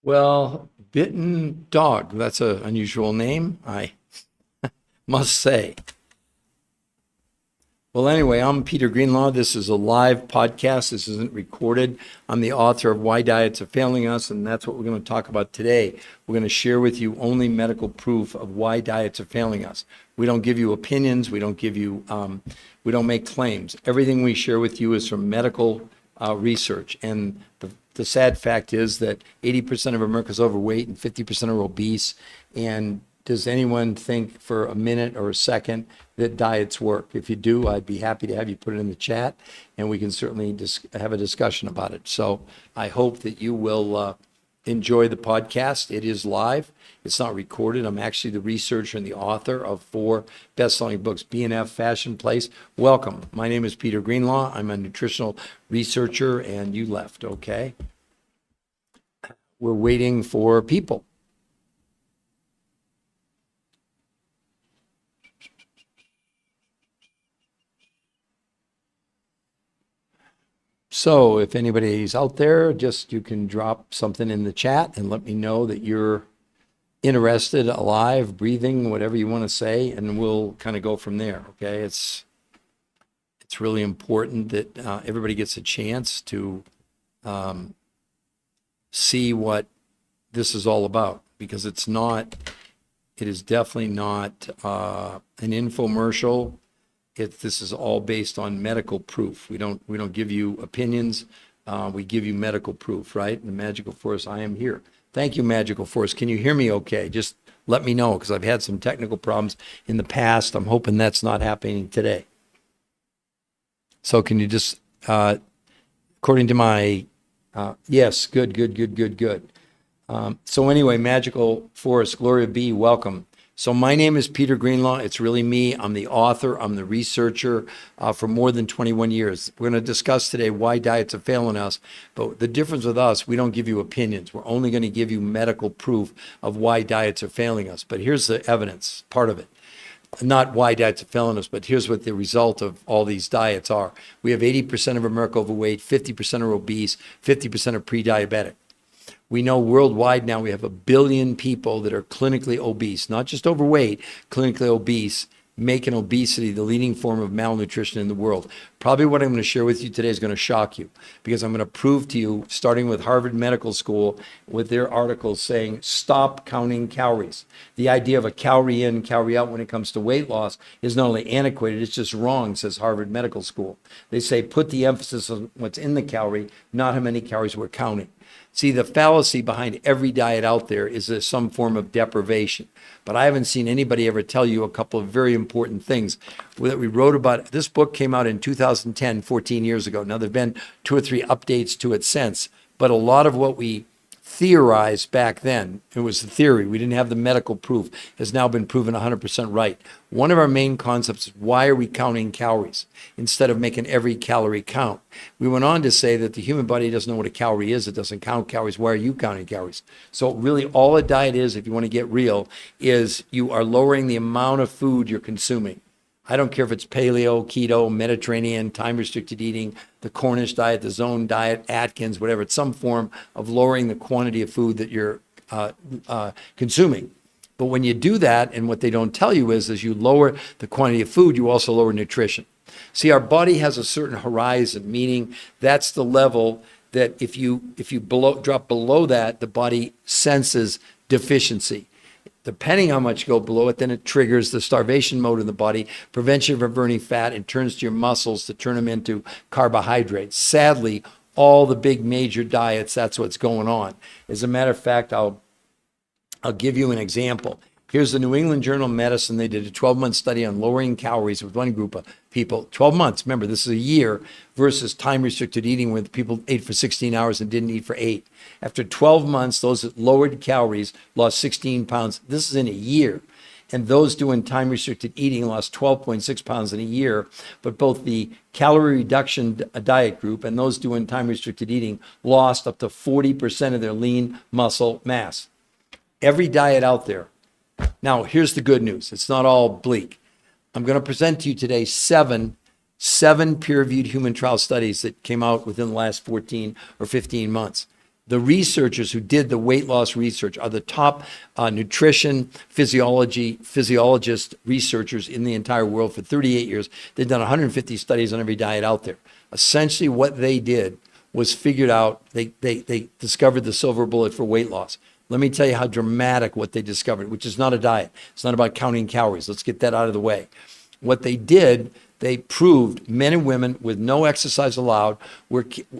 Well, bitten dog, that's an unusual name, I must say. Well, anyway, I'm Peter Greenlaw. This is a live podcast. This isn't recorded. I'm the author of Why Diets Are Failing Us, and that's what we're going to talk about today. We're going to share with you only medical proof of why diets are failing us. We don't give you opinions. We don't make claims. Everything we share with you is from medical research. And the sad fact is that 80% of America is overweight and 50% are obese. And does anyone think for a minute or a second that diets work? If you do, I'd be happy to have you put it in the chat, and we can certainly have a discussion about it. So I hope that you will enjoy the podcast. It is live. It's not recorded. I'm actually the researcher and the author of 4 best-selling books, B&F, Fashion, Place. Welcome. My name is Peter Greenlaw. I'm a nutritional researcher, and you left, okay? We're waiting for people. So if anybody's out there, you can drop something in the chat and let me know that you're interested, alive, breathing, whatever you want to say, and we'll kind of go from there, okay? It's really important that everybody gets a chance to see what this is all about, because it is definitely not an infomercial. This is all based on medical proof. We don't give you opinions. We give you medical proof, right? The Magical Force, I am here. Thank you, Magical Force. Can you hear me okay? Just let me know, because I've had some technical problems in the past. I'm hoping that's not happening today. So can you just, according to my, yes, good. So anyway, Magical Force, Gloria B., welcome. So my name is Peter Greenlaw. It's really me. I'm the author. I'm the researcher for more than 21 years. We're going to discuss today why diets are failing us. But the difference with us, we don't give you opinions. We're only going to give you medical proof of why diets are failing us. But here's the evidence, part of it. Not why diets are failing us, but here's what the result of all these diets are. We have 80% of America overweight, 50% are obese, 50% are pre-diabetic. We know worldwide now we have 1 billion people that are clinically obese, not just overweight, clinically obese, making obesity the leading form of malnutrition in the world. Probably what I'm going to share with you today is going to shock you, because I'm going to prove to you, starting with Harvard Medical School, with their articles saying, stop counting calories. The idea of a calorie in, calorie out when it comes to weight loss is not only antiquated, it's just wrong, says Harvard Medical School. They say, put the emphasis on what's in the calorie, not how many calories we're counting. See, the fallacy behind every diet out there is there's some form of deprivation. But I haven't seen anybody ever tell you a couple of very important things that we wrote about. This book came out in 2010, 14 years ago. Now, there have been 2 or 3 updates to it since, but a lot of what we theorized back then, it was the theory, we didn't have the medical proof, has now been proven 100% right. One of our main concepts is, why are we counting calories instead of making every calorie count? We went on to say that the human body doesn't know what a calorie is. It doesn't count calories. Why are you counting calories? So really all a diet is, if you want to get real, is you are lowering the amount of food you're consuming. I don't care if it's paleo, keto, Mediterranean, time-restricted eating, the Cornish diet, the zone diet, Atkins, whatever. It's some form of lowering the quantity of food that you're consuming. But when you do that, and what they don't tell you is, as you lower the quantity of food, you also lower nutrition. See, our body has a certain horizon, meaning that's the level that if you drop below that, the body senses deficiency. Depending how much you go below it, then it triggers the starvation mode in the body, prevents you from burning fat, and turns to your muscles to turn them into carbohydrates. Sadly, all the big major diets, that's what's going on. As a matter of fact, I'll give you an example. Here's the New England Journal of Medicine. They did a 12-month study on lowering calories with one group of people. 12 months, remember, this is a year, versus time-restricted eating, where people ate for 16 hours and didn't eat for 8. After 12 months, those that lowered calories lost 16 pounds. This is in a year. And those doing time-restricted eating lost 12.6 pounds in a year. But both the calorie reduction diet group and those doing time-restricted eating lost up to 40% of their lean muscle mass. Every diet out there. Now, here's the good news. It's not all bleak. I'm going to present to you today seven peer-reviewed human trial studies that came out within the last 14 or 15 months. The researchers who did the weight loss research are the top nutrition physiologist researchers in the entire world for 38 years. They've done 150 studies on every diet out there. Essentially what they did was figured out, they discovered the silver bullet for weight loss. Let me tell you how dramatic what they discovered, which is not a diet. It's not about counting calories. Let's get that out of the way. What they did, they proved men and women with no exercise allowed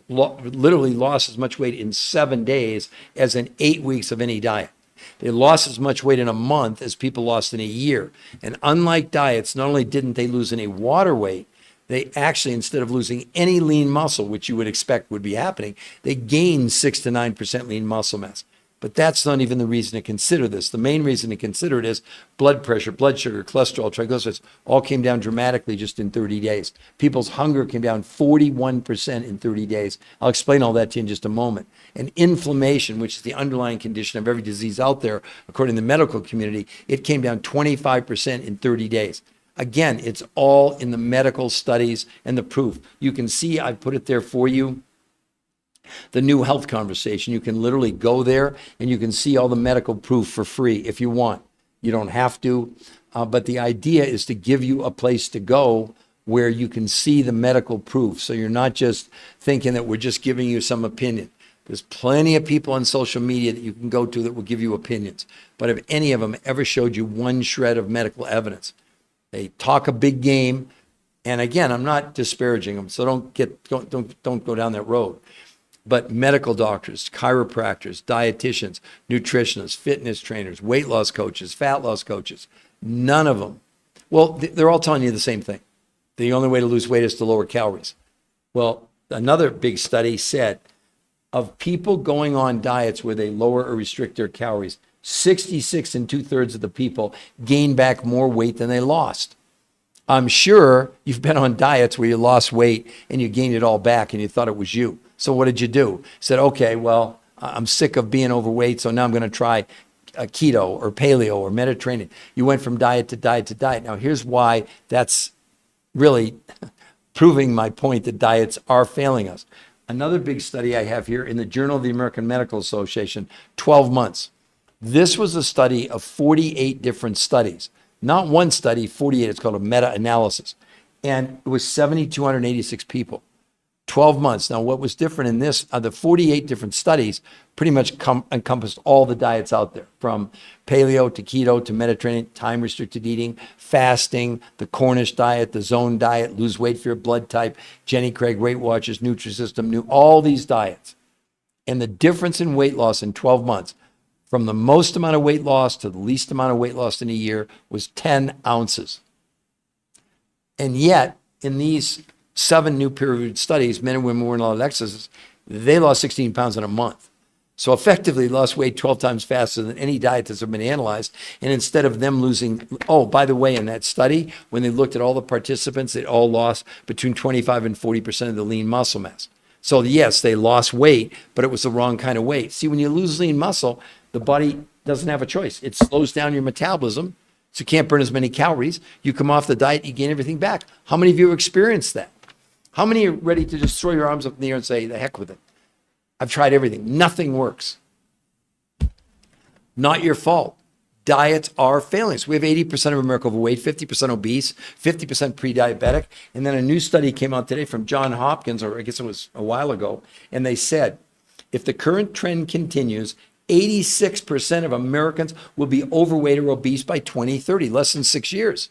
literally lost as much weight in 7 days as in 8 weeks of any diet. They lost as much weight in a month as people lost in a year. And unlike diets, not only didn't they lose any water weight, they actually, instead of losing any lean muscle, which you would expect would be happening, they gained 6 to 9% lean muscle mass. But that's not even the reason to consider this. The main reason to consider it is blood pressure, blood sugar, cholesterol, triglycerides all came down dramatically just in 30 days. People's hunger came down 41% in 30 days. I'll explain all that to you in just a moment. And inflammation, which is the underlying condition of every disease out there, according to the medical community, it came down 25% in 30 days. Again, it's all in the medical studies and the proof. You can see, I put it there for you. The New Health Conversation. You can literally go there and you can see all the medical proof for free if you want. You don't have to, but the idea is to give you a place to go where you can see the medical proof. So you're not just thinking that we're just giving you some opinion. There's plenty of people on social media that you can go to that will give you opinions. But if any of them ever showed you one shred of medical evidence, they talk a big game. And again, I'm not disparaging them, so don't go down that road. But medical doctors, chiropractors, dietitians, nutritionists, fitness trainers, weight loss coaches, fat loss coaches, none of them. Well, they're all telling you the same thing. The only way to lose weight is to lower calories. Well, another big study said of people going on diets where they lower or restrict their calories, 66 and 2/3 of the people gain back more weight than they lost. I'm sure you've been on diets where you lost weight and you gained it all back and you thought it was you. So what did you do? Said, okay, well, I'm sick of being overweight, so now I'm going to try a keto or paleo or Mediterranean. You went from diet to diet to diet. Now, here's why that's really proving my point that diets are failing us. Another big study I have here in the Journal of the American Medical Association, 12 months. This was a study of 48 different studies. Not one study, 48. It's called a meta-analysis. And it was 7,286 people. 12 months. Now, what was different in this, the 48 different studies pretty much encompassed all the diets out there, from paleo to keto to Mediterranean, time-restricted eating, fasting, the Cornish diet, the zone diet, lose weight for your blood type, Jenny Craig, Weight Watchers, Nutrisystem, all these diets. And the difference in weight loss in 12 months, from the most amount of weight loss to the least amount of weight loss in a year, was 10 ounces. And yet, in these 7 new peer-reviewed studies, men and women weren't allowed exercises, they lost 16 pounds in a month. So effectively lost weight 12 times faster than any diet that's ever been analyzed. And instead of them losing, oh, by the way, in that study, when they looked at all the participants, they all lost between 25 and 40% of the lean muscle mass. So yes, they lost weight, but it was the wrong kind of weight. See, when you lose lean muscle, the body doesn't have a choice. It slows down your metabolism, so you can't burn as many calories. You come off the diet, you gain everything back. How many of you have experienced that? How many are ready to just throw your arms up in the air and say, the heck with it? I've tried everything. Nothing works. Not your fault. Diets are failing. So we have 80% of America overweight, 50% obese, 50% pre-diabetic. And then a new study came out today from Johns Hopkins, or I guess it was a while ago, and they said, if the current trend continues, 86% of Americans will be overweight or obese by 2030, less than 6 years.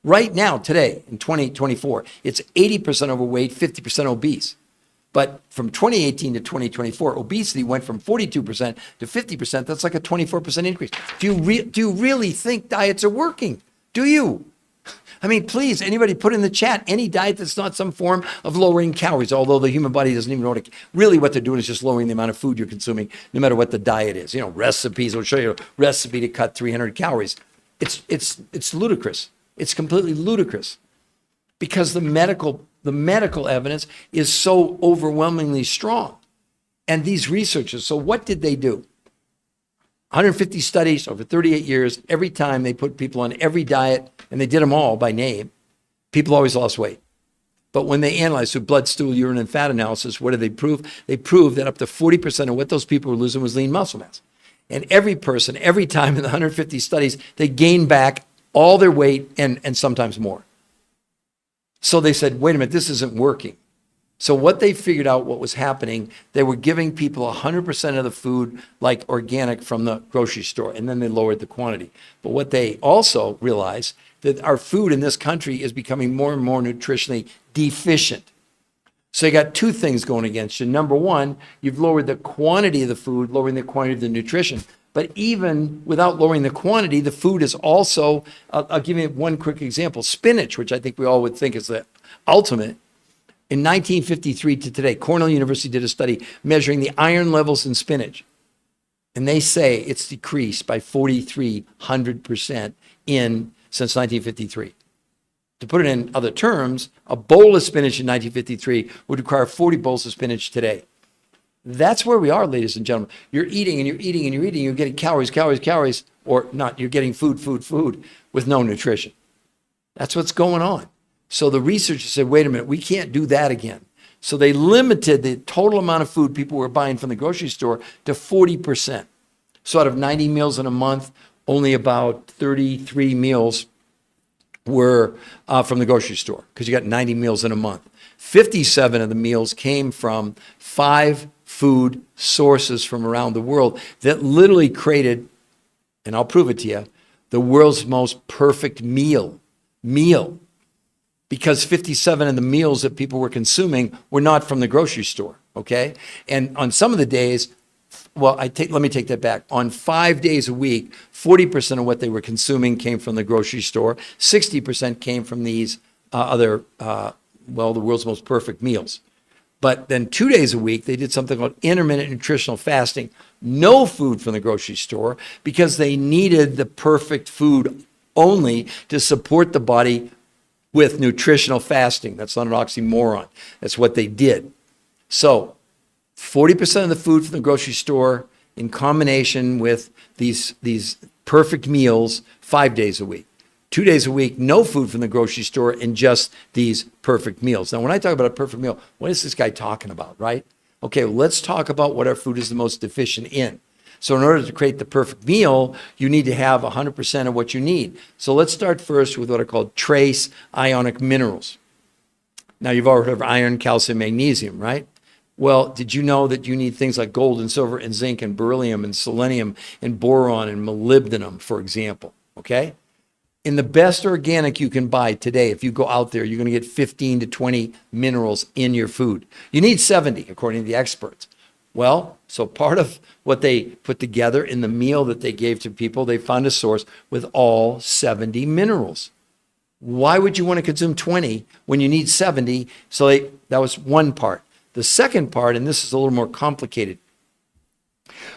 Right now, today, in 2024, it's 80% overweight, 50% obese. But from 2018 to 2024, obesity went from 42% to 50%. That's like a 24% increase. Do you really think diets are working? Do you? I mean, please, anybody put in the chat any diet that's not some form of lowering calories, although the human body doesn't even know really what they're doing is just lowering the amount of food you're consuming, no matter what the diet is. You know, recipes will show you a recipe to cut 300 calories. It's ludicrous. It's completely ludicrous because the medical evidence is so overwhelmingly strong. And these researchers, so what did they do? 150 studies over 38 years. Every time they put people on every diet, and they did them all by name, people always lost weight. But when they analyzed through blood, stool, urine, and fat analysis, what did they prove? They proved that up to 40% of what those people were losing was lean muscle mass. And every person, every time in the 150 studies, they gained back all their weight and sometimes more. So they said, wait a minute, this isn't working. So what they figured out what was happening, they were giving people 100% of the food like organic from the grocery store, and then they lowered the quantity. But what they also realized that our food in this country is becoming more and more nutritionally deficient. So you got two things going against you. Number one, you've lowered the quantity of the food, lowering the quantity of the nutrition. But even without lowering the quantity, the food is also, I'll give you one quick example. Spinach, which I think we all would think is the ultimate. In 1953 to today, Cornell University did a study measuring the iron levels in spinach. And they say it's decreased by 4,300% since 1953. To put it in other terms, a bowl of spinach in 1953 would require 40 bowls of spinach today. That's where we are, ladies and gentlemen. You're eating and you're eating and you're eating. You're getting calories, or not. You're getting food with no nutrition. That's what's going on. So the researchers said, wait a minute, we can't do that again. So they limited the total amount of food people were buying from the grocery store to 40%. So out of 90 meals in a month, only about 33 meals were from the grocery store, because you got 90 meals in a month. 57 of the meals came from 5 food sources from around the world that literally created, and I'll prove it to you, the world's most perfect meal. Because 57 of the meals that people were consuming were not from the grocery store, okay? And on some of the days, let me take that back. On 5 days a week, 40% of what they were consuming came from the grocery store. 60% came from these the world's most perfect meals. But then 2 days a week, they did something called intermittent nutritional fasting. No food from the grocery store, because they needed the perfect food only to support the body with nutritional fasting. That's not an oxymoron. That's what they did. So 40% of the food from the grocery store in combination with these perfect meals 5 days a week. 2 days a week, no food from the grocery store and just these perfect meals. Now, when I talk about a perfect meal, what is this guy talking about, right? Okay, well, let's talk about what our food is the most deficient in. So in order to create the perfect meal, you need to have 100% of what you need. So let's start first with what are called trace ionic minerals. Now, you've already heard of iron, calcium, magnesium, right? Well, did you know that you need things like gold and silver and zinc and beryllium and selenium and boron and molybdenum, for example, okay? In the best organic you can buy today, if you go out there, you're going to get 15 to 20 minerals in your food. You need 70, according to the experts. Well, so part of what they put together in the meal that they gave to people, they found a source with all 70 minerals. Why would you want to consume 20 when you need 70? So that was one part. The second part, and this is a little more complicated.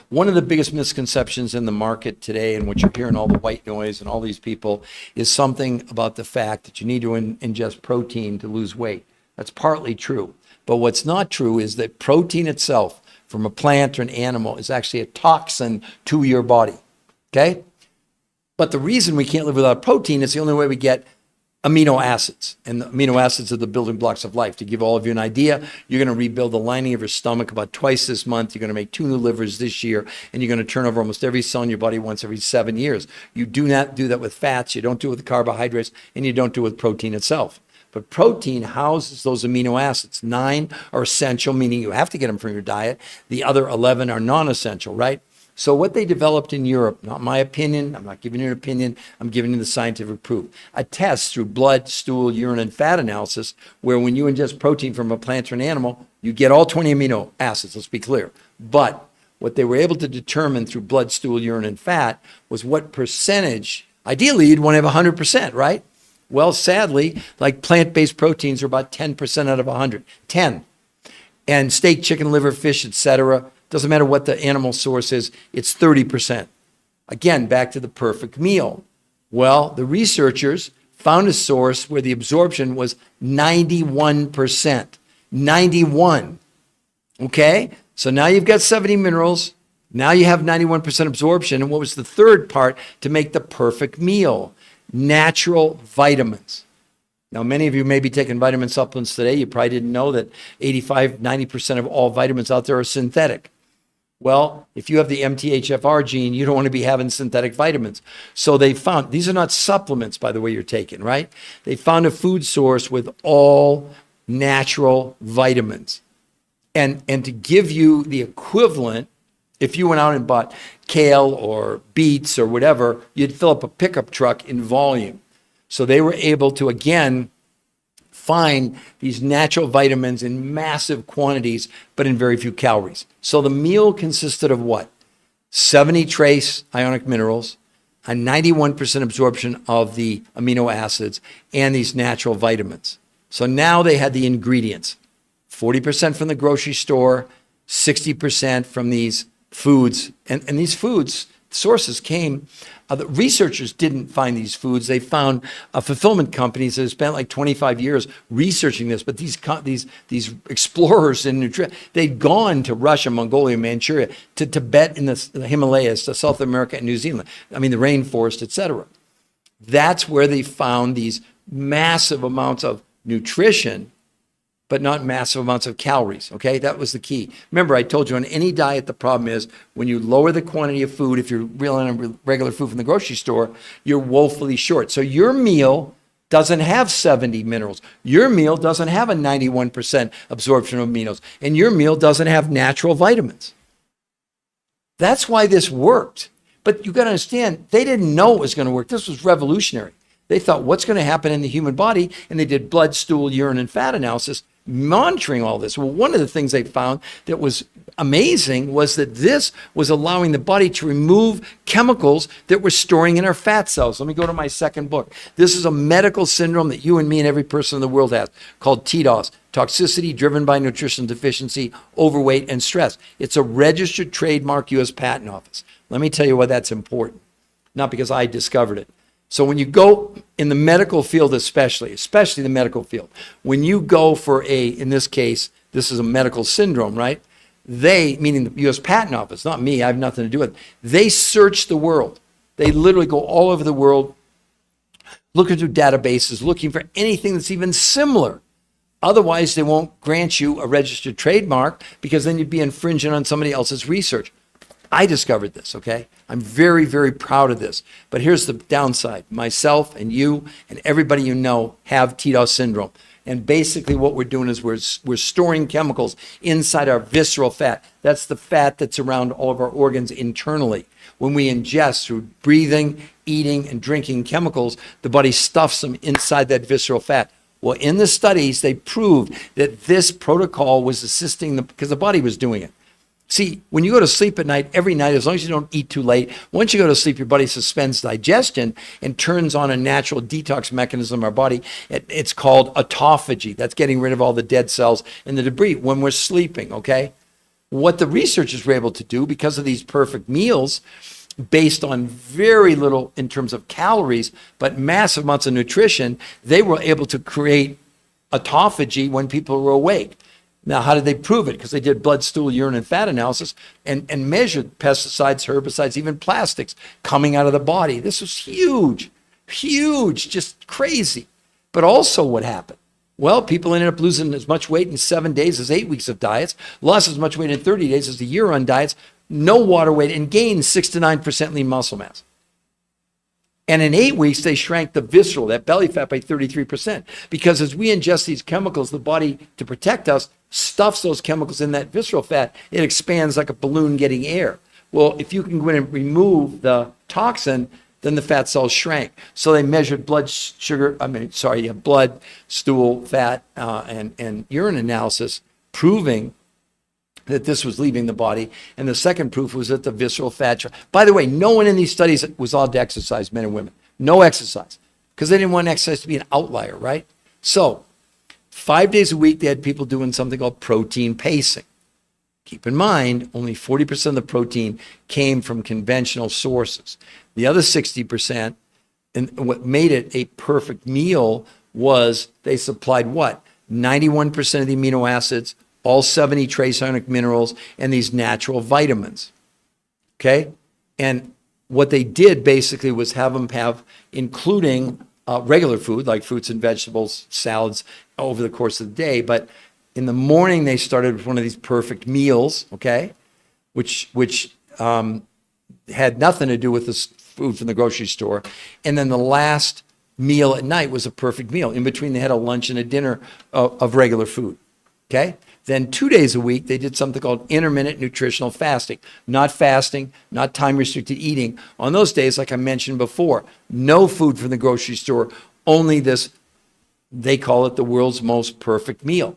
One of the biggest misconceptions in the market today, and what you're hearing all the white noise and all these people, is something about the fact that you need to ingest protein to lose weight. That's partly true. But what's not true is that protein itself from a plant or an animal is actually a toxin to your body, okay? But the reason we can't live without protein is the only way we get amino acids. And the amino acids are the building blocks of life. To give all of you an idea, you're going to rebuild the lining of your stomach about twice this month. You're going to make 2 new livers this year, and you're going to turn over almost every cell in your body once every 7 years. You do not do that with fats, you don't do it with carbohydrates, and you don't do it with protein itself. But protein houses those amino acids. 9 are essential, meaning you have to get them from your diet. The other 11 are non-essential, right? So what they developed in Europe, not my opinion, I'm not giving you an opinion, I'm giving you the scientific proof. A test through blood, stool, urine, and fat analysis, where when you ingest protein from a plant or an animal, you get all 20 amino acids, let's be clear. But what they were able to determine through blood, stool, urine, and fat was what percentage, ideally you'd want to have 100%, right? Well, sadly, like plant-based proteins are about 10% out of 100, 10. And steak, chicken, liver, fish, etc., doesn't matter what the animal source is, it's 30%. Again, back to the perfect meal. Well, the researchers found a source where the absorption was 91%. 91. Okay? So now you've got 70 minerals. Now you have 91% absorption. And what was the third part to make the perfect meal? Natural vitamins. Now, many of you may be taking vitamin supplements today. You probably didn't know that 85, 90% of all vitamins out there are synthetic. Well, if you have the MTHFR gene, you don't want to be having synthetic vitamins. So they found, these are not supplements, by the way, you're taking, right? They found a food source with all natural vitamins. And to give you the equivalent, if you went out and bought kale or beets or whatever, you'd fill up a pickup truck in volume. So they were able to, again, find these natural vitamins in massive quantities, but in very few calories. So the meal consisted of what? 70 trace ionic minerals, a 91% absorption of the amino acids, and these natural vitamins. So now they had the ingredients, 40% from the grocery store, 60% from these foods. And these foods sources came, the researchers didn't find these foods. They found fulfillment companies that have spent like 25 years researching this. But these explorers in nutrition, they'd gone to Russia, Mongolia, Manchuria, to Tibet in the Himalayas, to South America and New Zealand. I mean, the rainforest, etc. That's where they found these massive amounts of nutrition, but not massive amounts of calories, okay? That was the key. Remember, I told you on any diet, the problem is when you lower the quantity of food, if you're relying on regular food from the grocery store, you're woefully short. So your meal doesn't have 70 minerals. Your meal doesn't have a 91% absorption of aminos. And your meal doesn't have natural vitamins. That's why this worked. But you got to understand, they didn't know it was going to work. This was revolutionary. They thought, what's going to happen in the human body? And they did blood, stool, urine, and fat analysis, monitoring all this. Well, one of the things they found that was amazing was that this was allowing the body to remove chemicals that were storing in our fat cells. Let me go to my second book. This is a medical syndrome that you and me and every person in the world has, called TDOS, toxicity driven by nutrition deficiency, overweight, and stress. It's a registered trademark, U.S. Patent Office. Let me tell you why that's important. Not because I discovered it. So when you go in the medical field, especially the medical field, when you go for in this case, this is a medical syndrome, right? They, meaning the U.S. Patent Office, not me, I have nothing to do with it. They search the world. They literally go all over the world, looking through databases, looking for anything that's even similar. Otherwise, they won't grant you a registered trademark because then you'd be infringing on somebody else's research. I discovered this, okay? I'm very, very proud of this. But here's the downside. Myself and you and everybody you know have TDOS syndrome. And basically what we're doing is we're storing chemicals inside our visceral fat. That's the fat that's around all of our organs internally. When we ingest through breathing, eating, and drinking chemicals, the body stuffs them inside that visceral fat. Well, in the studies, they proved that this protocol was assisting because the body was doing it. See, when you go to sleep at night, every night, as long as you don't eat too late, once you go to sleep, your body suspends digestion and turns on a natural detox mechanism in our body. It's called autophagy. That's getting rid of all the dead cells and the debris when we're sleeping, okay? What the researchers were able to do, because of these perfect meals, based on very little in terms of calories, but massive amounts of nutrition, they were able to create autophagy when people were awake. Now, how did they prove it? Because they did blood, stool, urine, and fat analysis and measured pesticides, herbicides, even plastics coming out of the body. This was huge, just crazy. But also what happened? Well, people ended up losing as much weight in 7 days as 8 weeks of diets, lost as much weight in 30 days as a year on diets, no water weight, and gained 6 to 9% lean muscle mass. And in 8 weeks, they shrank the visceral, that belly fat, by 33%. Because as we ingest these chemicals, the body, to protect us, stuffs those chemicals in that visceral fat. It expands like a balloon getting air. Well, if you can go in and remove the toxin, then the fat cells shrank. So they measured blood, stool, fat, and urine analysis, proving that this was leaving the body. And the second proof was that the visceral fat. By the way, no one in these studies was allowed to exercise, men and women. No exercise, because they didn't want exercise to be an outlier, right? So 5 days a week, they had people doing something called protein pacing. Keep in mind, only 40% of the protein came from conventional sources. The other 60%, and what made it a perfect meal was they supplied what? 91% of the amino acids, all 70 trace ionic minerals, and these natural vitamins. Okay? And what they did basically was have them have, including regular food like fruits and vegetables, salads over the course of the day. But in the morning, they started with one of these perfect meals, okay, which had nothing to do with the food from the grocery store. And then the last meal at night was a perfect meal. In between, they had a lunch and a dinner of regular food, okay? Then 2 days a week, they did something called intermittent nutritional fasting. Not fasting, not time-restricted eating. On those days, like I mentioned before, no food from the grocery store, only this, they call it the world's most perfect meal.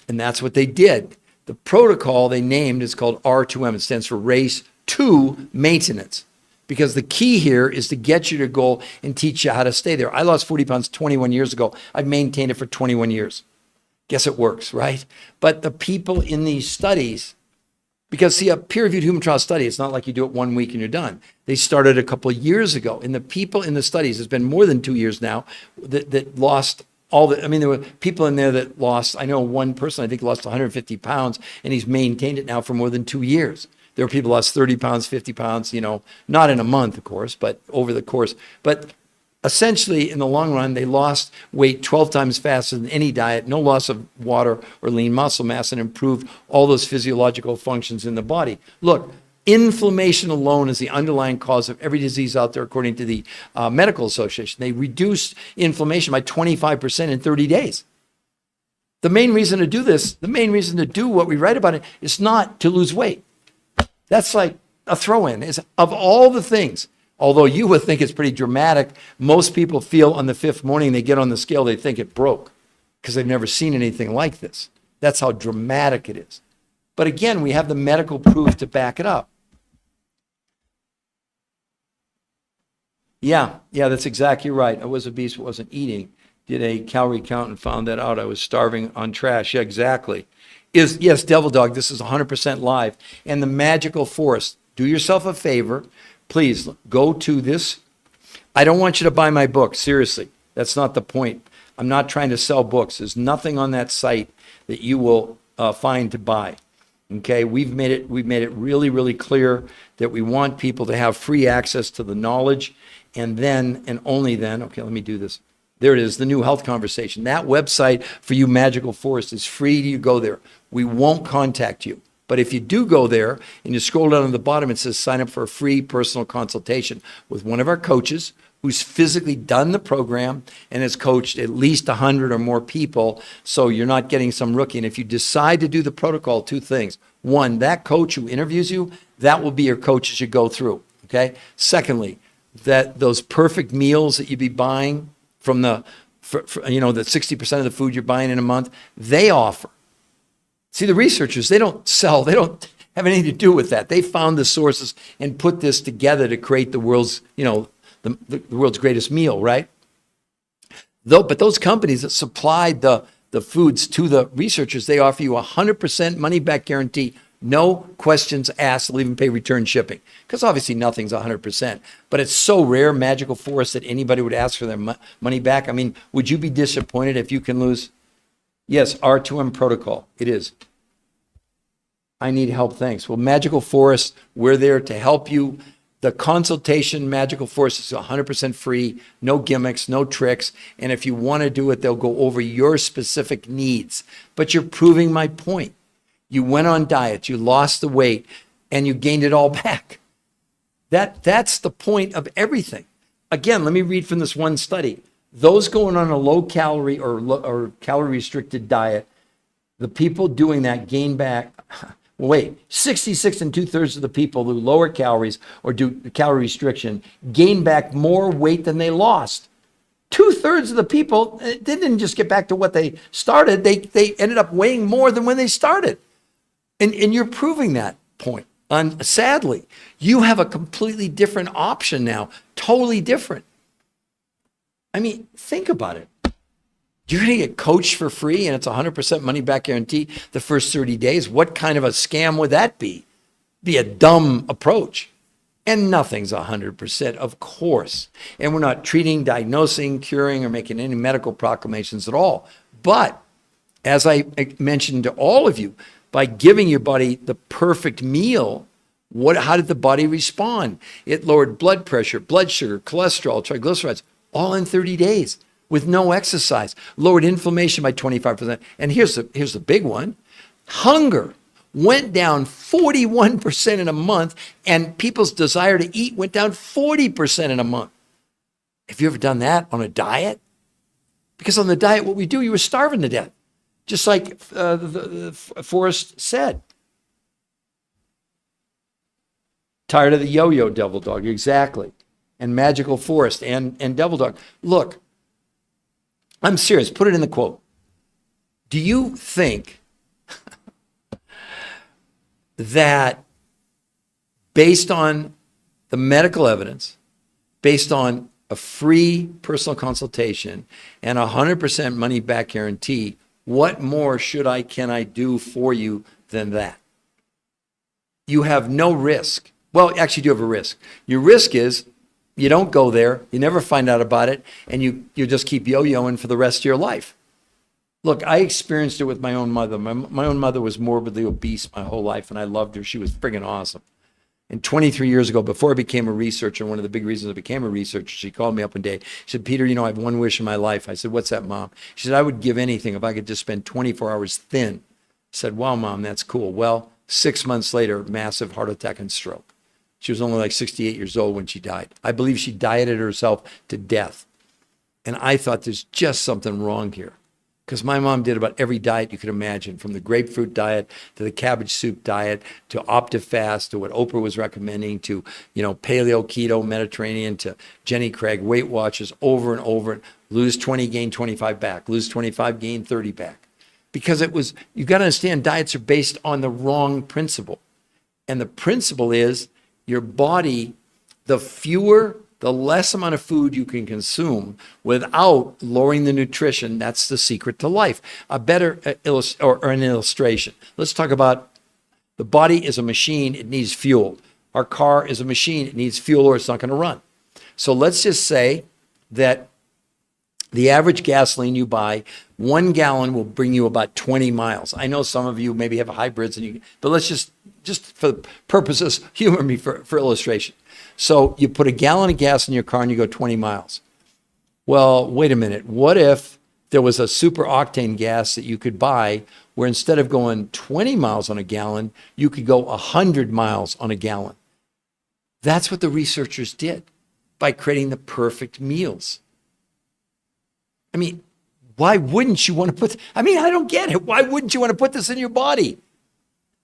And that's what they did. The protocol they named is called R2M. It stands for Race to Maintenance. Because the key here is to get you to goal and teach you how to stay there. I lost 40 pounds 21 years ago. I've maintained it for 21 years. Guess it works, right? But the people in these studies, because see, a peer-reviewed human trial study, it's not like you do it 1 week and you're done. They started a couple of years ago. And the people in the studies, it's been more than 2 years now, that lost all the, I mean, there were people in there that lost, I know one person, I think lost 150 pounds, and he's maintained it now for more than 2 years. There were people who lost 30 pounds, 50 pounds, not in a month, of course, but over the course. But essentially, in the long run, they lost weight 12 times faster than any diet, no loss of water or lean muscle mass, and improved all those physiological functions in the body. Look, inflammation alone is the underlying cause of every disease out there, according to the Medical Association. They reduced inflammation by 25% in 30 days. The main reason to do this, the main reason to do what we write about it, is not to lose weight. That's like a throw-in. Is of all the things, although you would think it's pretty dramatic, most people feel on the fifth morning they get on the scale, they think it broke because they've never seen anything like this. That's how dramatic it is. But again, we have the medical proof to back it up. Yeah, that's exactly right. I was obese, wasn't eating. Did a calorie count and found that out. I was starving on trash. Yeah, exactly. Yes, Devil Dog, this is 100% live. And the magical forest, do yourself a favor. Please go to this. I don't want you to buy my book. Seriously, that's not the point. I'm not trying to sell books. There's nothing on that site that you will find to buy. Okay, we've made it really, really clear that we want people to have free access to the knowledge, and then, and only then, okay, let me do this. There it is, the New Health Conversation. That website for you, Magical Forest, is free. You go there. We won't contact you. But if you do go there and you scroll down to the bottom, it says sign up for a free personal consultation with one of our coaches who's physically done the program and has coached at least 100 or more people. So you're not getting some rookie. And if you decide to do the protocol, two things. One, that coach who interviews you, that will be your coach as you go through. Okay. Secondly, that those perfect meals that you'd be buying from the 60% of the food you're buying in a month, they offer. See, the researchers, they don't sell, they don't have anything to do with that. They found the sources and put this together to create the world's, the world's greatest meal, right? But those companies that supplied the foods to the researchers, they offer you 100% money back guarantee, no questions asked. They'll even pay return shipping, because obviously nothing's 100%. But it's so rare, Magical Forest, that anybody would ask for their money back. I mean, would you be disappointed if you can lose? Yes, R2M protocol. It is. I need help, thanks. Well, Magical Forest, we're there to help you. The consultation, Magical Forest, is 100% free, no gimmicks, no tricks. And if you want to do it, they'll go over your specific needs. But you're proving my point. You went on diet, you lost the weight, and you gained it all back. That's the point of everything. Again, let me read from this one study. Those going on a low calorie or calorie restricted diet, the people doing that gain back, 66 and 2/3 of the people who lower calories or do calorie restriction gain back more weight than they lost. 2/3 of the people, they didn't just get back to what they started, they ended up weighing more than when they started. And you're proving that point. Sadly, you have a completely different option now, totally different. I mean, think about it. You're going to get coached for free and it's 100% money back guarantee the first 30 days. What kind of a scam would that be? Be a dumb approach. And nothing's 100%, of course. And we're not treating, diagnosing, curing, or making any medical proclamations at all. But as I mentioned to all of you, by giving your body the perfect meal, how did the body respond? It lowered blood pressure, blood sugar, cholesterol, triglycerides, all in 30 days with no exercise, lowered inflammation by 25%. And here's the big one. Hunger went down 41% in a month, and people's desire to eat went down 40% in a month. Have you ever done that on a diet? Because on the diet, what we do, you were starving to death, just like Forrest said. Tired of the yo-yo, Devil Dog, exactly. And Magical Forest and Devil Dog. Look, I'm serious, put it in the quote. Do you think that based on the medical evidence, based on a free personal consultation and 100% money back guarantee, what more can I do for you than that? You have no risk. Well, actually, you do have a risk. Your risk is you don't go there, you never find out about it, and you just keep yo-yoing for the rest of your life. Look, I experienced it with my own mother. My own mother was morbidly obese my whole life, and I loved her. She was friggin' awesome. And 23 years ago, before I became a researcher, one of the big reasons I became a researcher, she called me up one day. She said, Peter, I have one wish in my life. I said, what's that, Mom? She said, I would give anything if I could just spend 24 hours thin. I said, wow, Mom, that's cool. Well, 6 months later, massive heart attack and stroke. She was only like 68 years old when she died. I believe she dieted herself to death. And I thought there's just something wrong here. Because my mom did about every diet you could imagine, from the grapefruit diet to the cabbage soup diet to OptiFast to what Oprah was recommending to, paleo, keto, Mediterranean to Jenny Craig, Weight Watchers, over and over. Lose 20, gain 25 back. Lose 25, gain 30 back. Because you got to understand, diets are based on the wrong principle. And the principle is your body, the less amount of food you can consume without lowering the nutrition, that's the secret to life. A better an illustration. Let's talk about the body is a machine, it needs fuel. Our car is a machine, it needs fuel or it's not going to run. So let's just say that the average gasoline you buy, 1 gallon will bring you about 20 miles. I know some of you maybe have hybrids, but let's just for the purposes, humor me for illustration. So you put a gallon of gas in your car and you go 20 miles. Well, wait a minute. What if there was a super octane gas that you could buy where instead of going 20 miles on a gallon, you could go 100 miles on a gallon? That's what the researchers did by creating the perfect meals. I mean, why wouldn't you want to I don't get it. Why wouldn't you want to put this in your body?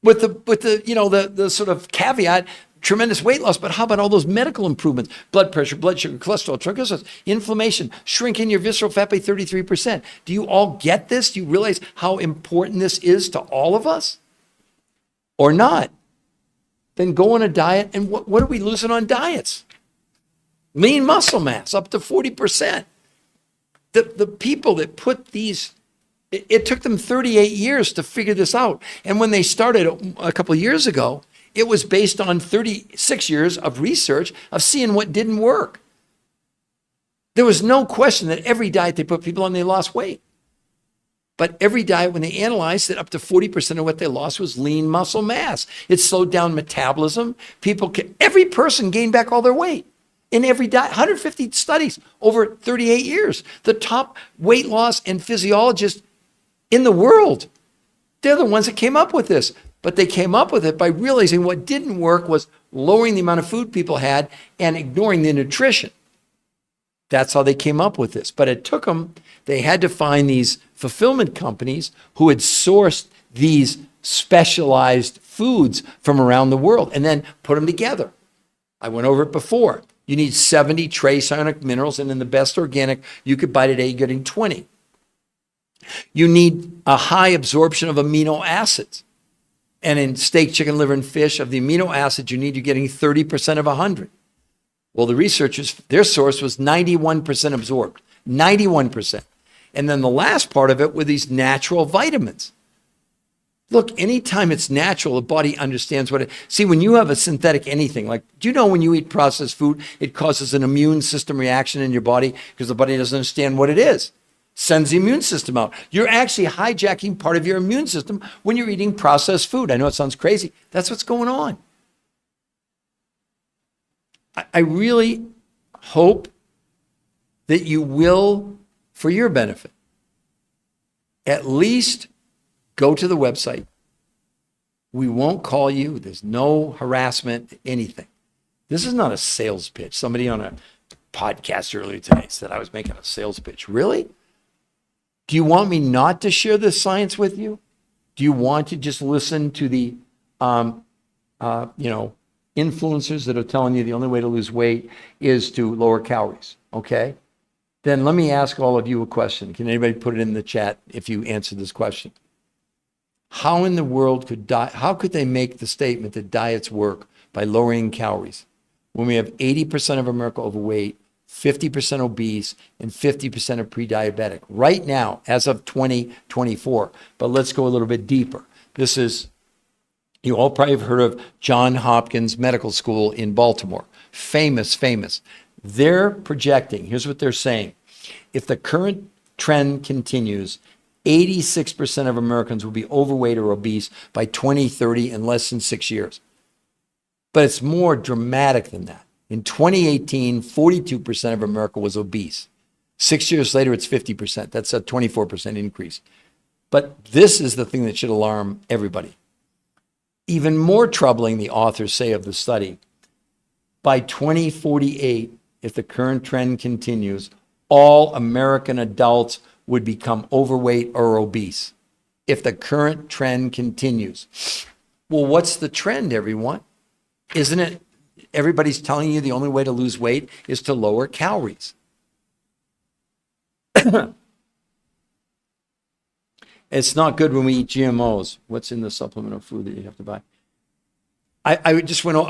With the sort of caveat, tremendous weight loss, but how about all those medical improvements? Blood pressure, blood sugar, cholesterol, triglycerides, inflammation, shrinking your visceral fat by 33%. Do you all get this? Do you realize how important this is to all of us? Or not? Then go on a diet, and what are we losing on diets? Lean muscle mass, up to 40%. The people that put these, it took them 38 years to figure this out. And when they started a couple of years ago, it was based on 36 years of research of seeing what didn't work. There was no question that every diet they put people on, they lost weight. But every diet, when they analyzed it, up to 40% of what they lost was lean muscle mass. It slowed down metabolism. Every person gained back all their weight in every diet. 150 studies over 38 years. The top weight loss and physiologists in the world, they're the ones that came up with this. But they came up with it by realizing what didn't work was lowering the amount of food people had and ignoring the nutrition. That's how they came up with this. But it took them, they had to find these fulfillment companies who had sourced these specialized foods from around the world and then put them together. I went over it before. You need 70 trace ionic minerals, and in the best organic you could buy today, you're getting 20. You need a high absorption of amino acids. And in steak, chicken, liver, and fish, of the amino acids you need, you're getting 30% of 100. Well, the researchers, their source was 91% absorbed, 91%. And then the last part of it were these natural vitamins. Look, anytime it's natural, the body understands what it. See, when you have a synthetic anything, like, do you know when you eat processed food, it causes an immune system reaction in your body because the body doesn't understand what it is? Sends the immune system out. You're actually hijacking part of your immune system when you're eating processed food. I know it sounds crazy. That's what's going on. I really hope that you will, for your benefit, at least go to the website. We won't call you. There's no harassment, anything. This is not a sales pitch. Somebody on a podcast earlier today said I was making a sales pitch. Really? Do you want me not to share this science with you? Do you want to just listen to the, influencers that are telling you the only way to lose weight is to lower calories? Okay. Then let me ask all of you a question. Can anybody put it in the chat if you answer this question? How in the world how could they make the statement that diets work by lowering calories when we have 80% of America overweight, 50% obese, and 50% are pre-diabetic right now as of 2024? But let's go a little bit deeper. This is, you all probably have heard of Johns Hopkins Medical School in Baltimore. Famous. They're projecting, here's what they're saying. If the current trend continues, 86% of Americans will be overweight or obese by 2030 in less than 6 years. But it's more dramatic than that. In 2018, 42% of America was obese. 6 years later, it's 50%. That's a 24% increase. But this is the thing that should alarm everybody. Even more troubling, the authors say of the study, by 2048, if the current trend continues, all American adults would become overweight or obese if the current trend continues. Well, what's the trend, everyone? Isn't it everybody's telling you the only way to lose weight is to lower calories? It's not good when we eat GMOs. What's in the supplemental food that you have to buy? I'll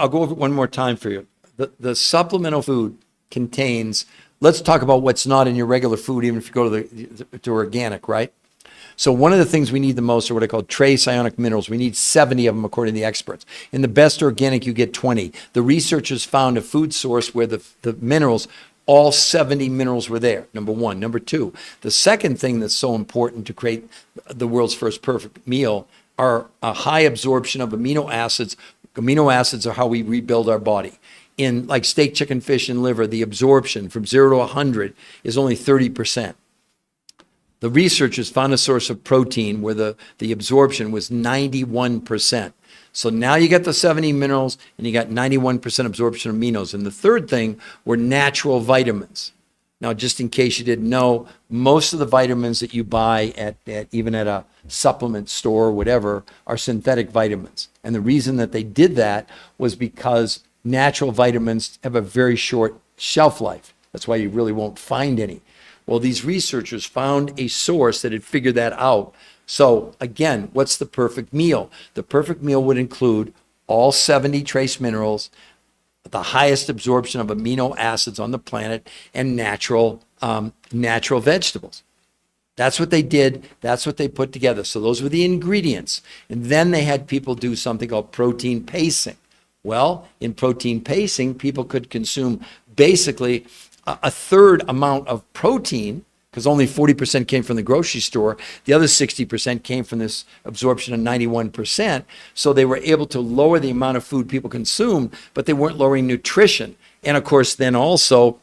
go over it one more time for you. The supplemental food contains, let's talk about what's not in your regular food, even if you go to organic, right? So one of the things we need the most are what I call trace ionic minerals. We need 70 of them according to the experts. In the best organic, you get 20. The researchers found a food source where the minerals, all 70 minerals were there, number one. Number two, the second thing that's so important to create the world's first perfect meal are a high absorption of amino acids. Amino acids are how we rebuild our body. In like steak, chicken, fish, and liver, the absorption from 0 to 100 is only 30%. The researchers found a source of protein where the absorption was 91%. So now you got the 70 minerals and you got 91% absorption of aminos. And the third thing were natural vitamins. Now, just in case you didn't know, most of the vitamins that you buy at even at a supplement store or whatever are synthetic vitamins. And the reason that they did that was because natural vitamins have a very short shelf life. That's why you really won't find any. Well, these researchers found a source that had figured that out. So again, what's the perfect meal? The perfect meal would include all 70 trace minerals, the highest absorption of amino acids on the planet, and natural vegetables. That's what they did. That's what they put together. So those were the ingredients. And then they had people do something called protein pacing. Well, in protein pacing, people could consume basically a third amount of protein, because only 40% came from the grocery store. The other 60% came from this absorption of 91%. So they were able to lower the amount of food people consumed, but they weren't lowering nutrition. And of course, then also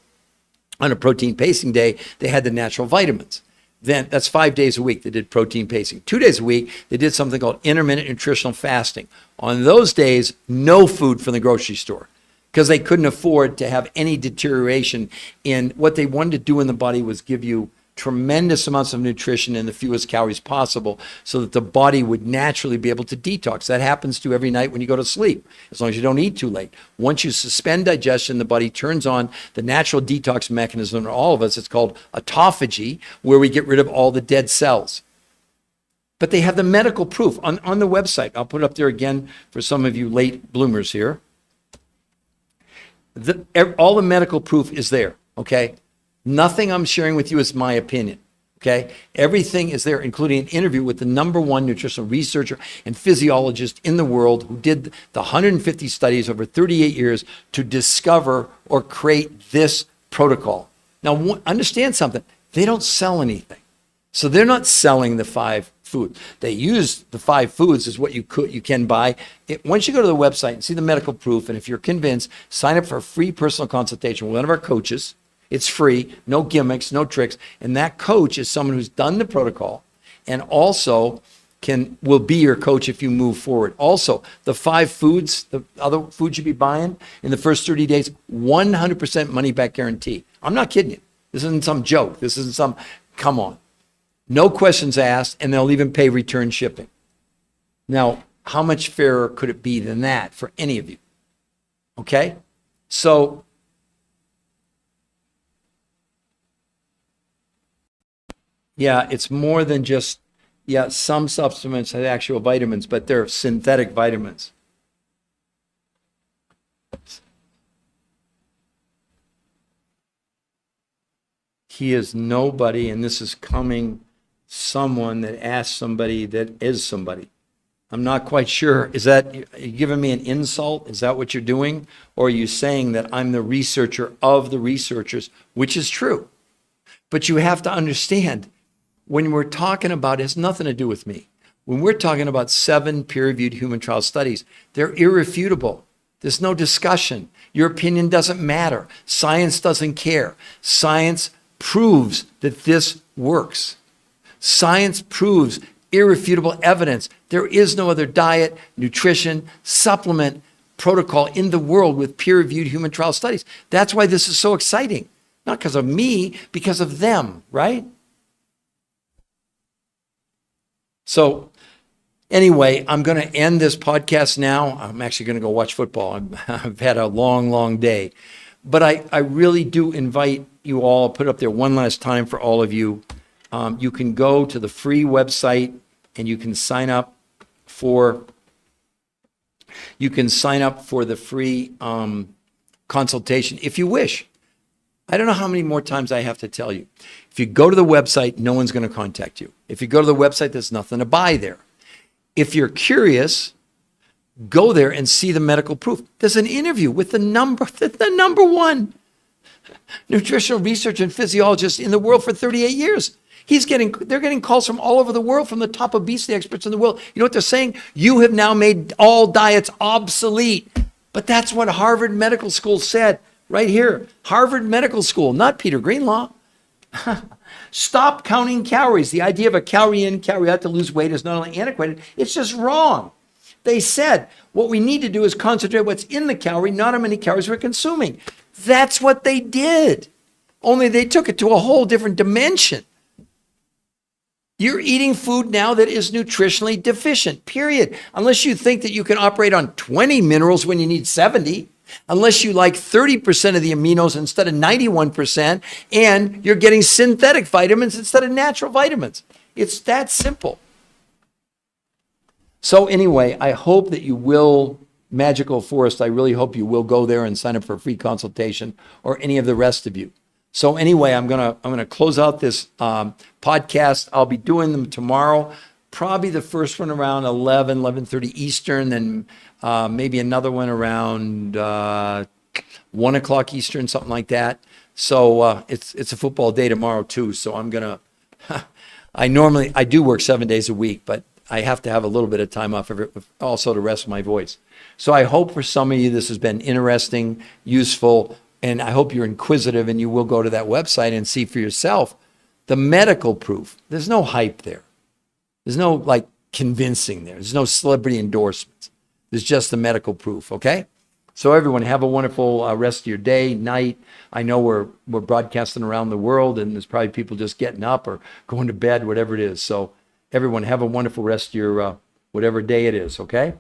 on a protein pacing day, they had the natural vitamins. Then that's 5 days a week they did protein pacing. 2 days a week, they did something called intermittent nutritional fasting. On those days, no food from the grocery store, because they couldn't afford to have any deterioration in what they wanted to do in the body was give you tremendous amounts of nutrition and the fewest calories possible so that the body would naturally be able to detox. That happens to every night when you go to sleep, as long as you don't eat too late. Once you suspend digestion, the body turns on the natural detox mechanism in all of us. It's called autophagy, where we get rid of all the dead cells. But they have the medical proof on the website. I'll put it up there again for some of you late bloomers here. All the medical proof is there, okay? Nothing I'm sharing with you is my opinion, okay? Everything is there, including an interview with the #1 nutritional researcher and physiologist in the world who did the 150 studies over 38 years to discover or create this protocol. Now, understand something. They don't sell anything. So they're not selling the 5 foods. They use the 5 foods as what you can buy. Once you go to the website and see the medical proof, and if you're convinced, sign up for a free personal consultation with one of our coaches. It's free, no gimmicks, no tricks. And that coach is someone who's done the protocol and also will be your coach if you move forward. Also, the 5 foods, the other foods you'd be buying in the first 30 days, 100% money back guarantee. I'm not kidding you. This isn't some joke. This isn't some, come on. No questions asked, and they'll even pay return shipping. Now, how much fairer could it be than that for any of you? Okay? So, yeah, it's more than just, some supplements have actual vitamins, but they're synthetic vitamins. He is nobody, and this is coming someone that asked somebody that is somebody. I'm not quite sure. Is that, are you giving me an insult? Is that what you're doing? Or are you saying that I'm the researcher of the researchers, which is true? But you have to understand, when we're talking about, it has nothing to do with me. When we're talking about 7 peer-reviewed human trial studies, they're irrefutable. There's no discussion. Your opinion doesn't matter. Science doesn't care. Science proves that this works. Science proves irrefutable evidence. There is no other diet, nutrition, supplement protocol in the world with peer-reviewed human trial studies. That's why this is so exciting. Not because of me, because of them, right? So anyway, I'm going to end this podcast now. I'm actually going to go watch football. I've had a long, long day. But I really do invite you all, I'll put it up there one last time for all of you. You can go to the free website and you can sign up for the free consultation if you wish. I don't know how many more times I have to tell you. If you go to the website, no one's going to contact you. If you go to the website, there's nothing to buy there. If you're curious, go there and see the medical proof. There's an interview with the number one nutritional researcher and physiologist in the world for 38 years. They're getting calls from all over the world, from the top obesity experts in the world. You know what they're saying? You have now made all diets obsolete. But that's what Harvard Medical School said right here. Harvard Medical School, not Peter Greenlaw. Stop counting calories. The idea of a calorie in, calorie out to lose weight is not only antiquated, it's just wrong. They said what we need to do is concentrate what's in the calorie, not how many calories we're consuming. That's what they did. Only they took it to a whole different dimension. You're eating food now that is nutritionally deficient, period. Unless you think that you can operate on 20 minerals when you need 70. Unless you like 30% of the aminos instead of 91%, and you're getting synthetic vitamins instead of natural vitamins. It's that simple. So anyway, I hope that you will, Magical Forest, I really hope you will go there and sign up for a free consultation, or any of the rest of you. So anyway, I'm gonna close out this podcast. I'll be doing them tomorrow. Probably the first one around 11:30 Eastern, then maybe another one around 1 o'clock Eastern, something like that. So it's a football day tomorrow too. So I'm gonna. I do work 7 days a week, but I have to have a little bit of time off of it, also to rest my voice. So I hope for some of you this has been interesting, useful, and I hope you're inquisitive and you will go to that website and see for yourself the medical proof. There's no hype there. There's no like convincing there. There's no celebrity endorsements. There's just the medical proof, okay? So everyone, have a wonderful rest of your day, night. I know we're broadcasting around the world, and there's probably people just getting up or going to bed, whatever it is. So everyone, have a wonderful rest of your whatever day it is, okay?